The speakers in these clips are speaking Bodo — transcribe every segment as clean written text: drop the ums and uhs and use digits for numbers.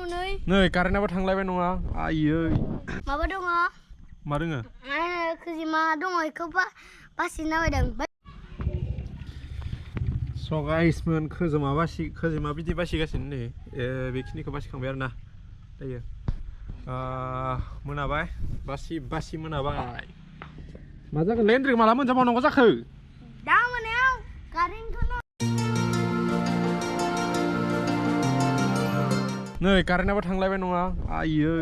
नै कारेन्टआबो थांलायबाय नङा आयै माबा दङ मा दोङो खोजिमा दङ बेखौ बासिना बायदों स' गाइसमोन खोजिमा बिदि बासिगासिनो नै बेखिनिखौ बासिखांबाय आरो ना दायो मोनाबाय बासि मोनाबाय मा जागोन लेन्ड्रिक माला मोनजाबावनांगौ जाखो दा मोनायाव कारेन्टखौनो नै कारेन्टआबो थांलायबाय नङा आयै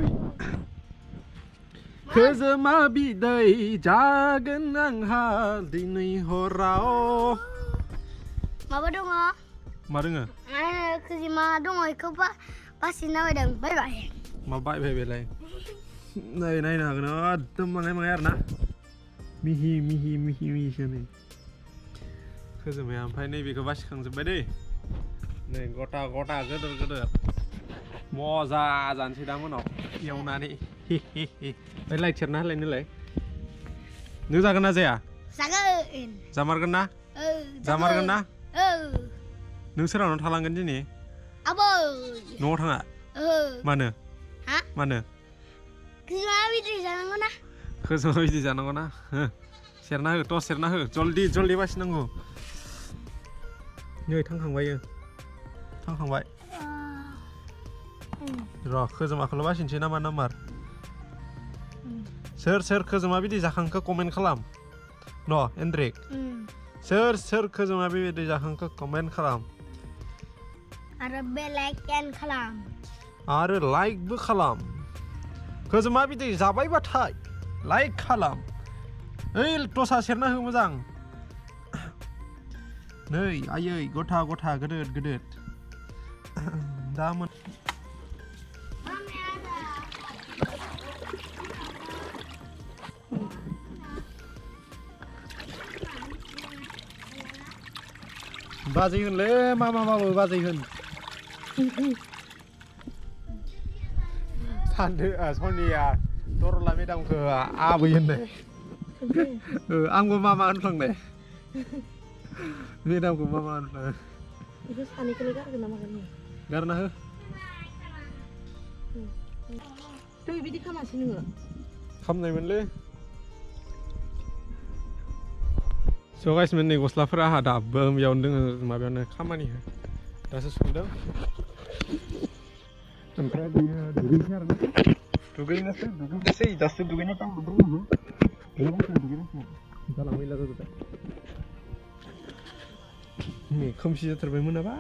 खोजोमा बिदै जागोन आंहा दिनै हराव माबा दङ मा दोङो खोजिमा दङ बेखौ बासिना बायदों बायबाय मा बायबाय बेलाय नै नायनो हागोन एकदम माङाय आरो ना मिहिसो नै खोजोमाया ओमफ्राय नैबेखौ बासिखांजोब्बाय दै नै गथा गोदोर मजा जानोसै दा मोनाव एवनानै ओमफ्राय लाइट सेरना होलाय नोलाय नों जागोन ना जाया जागोन जामारगोन ना नों सोरनाव थालांगोन दिनै आबै न'आव थाङा मानो खोजिमा बिदै जानांगौ ना खोजोमा बिदै जानांगौ ना सेरना हो जल्दि बासिनांगौ नै थांखांबाय र' खोजोमाखौल' बासिनोसै नामा नाम्बार सोर खोजोमा बिदै जाखांखो कमेन्ट खालाम न' एन्ड्रिक सोर खोजोमा बिदै जाखांखो कमेन्ट खालाम आरो बेलाइकन खालाम आरो लाइकबो खालाम खोजोमा बिदै जाबायबाथाय लाइक खालाम ओइ टसा सेरना हो मोजां नै आयै गथा गोदोद दा बाजै होनलै माबाबो बाजै होन सानदो सनिया दरला मेदामखौ आबै होननाय आंबो मामा होनफ्लांनाय मेदामखौ मामा होनफ्लांनाय बेखौ सानैखौलाय गारगोन ना मागोन गारना हो बिदि खामासै नोङो खामनायमोनलै स' गाइसमोन नै गस्लाफोरा आंहा दाबो बेयावनो दोङो माबायावनो खामानि दासो सुदों ओमफ्राय बेयो दुगैनोसै आरो ना दुगैनोसै दासो दुगैनो जाला मैला जाजोब्बाय नै खोमसि जाथारबाय मोनाबा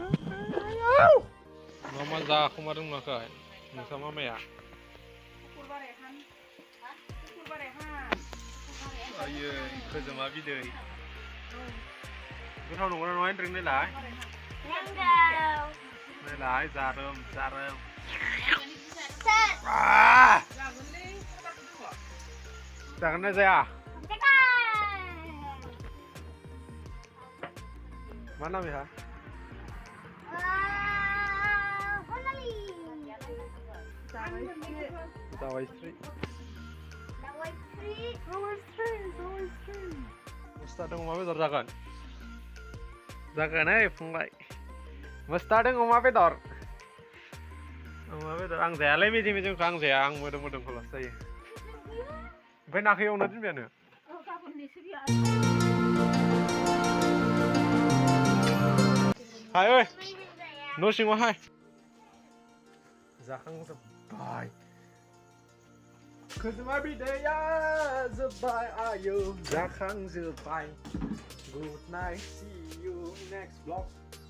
मा जाखोमादों नाखै नोंसा मामाया आयै खोजोमा बिदै गोथाव नंगौना नङा एन्ड्रिक नायलाय जारोम जागोन ना जाया मा नाम बेहा जावायस्रि मस्ता दं अमा बेदर जागोन फंबाय मस्ता दं अमा बेदर आं जायालै मेजेमखौ आं जाया आं मोदोमखौल'सो जायो ओमफ्राय नाखौ एवना दोनबायानो हाय ओइ न' सिङाव हाय जाखांजोब्बाय खोजोमा बिदैया जोब्बाय आयौ जाखांजोब्बाय good night see you next blog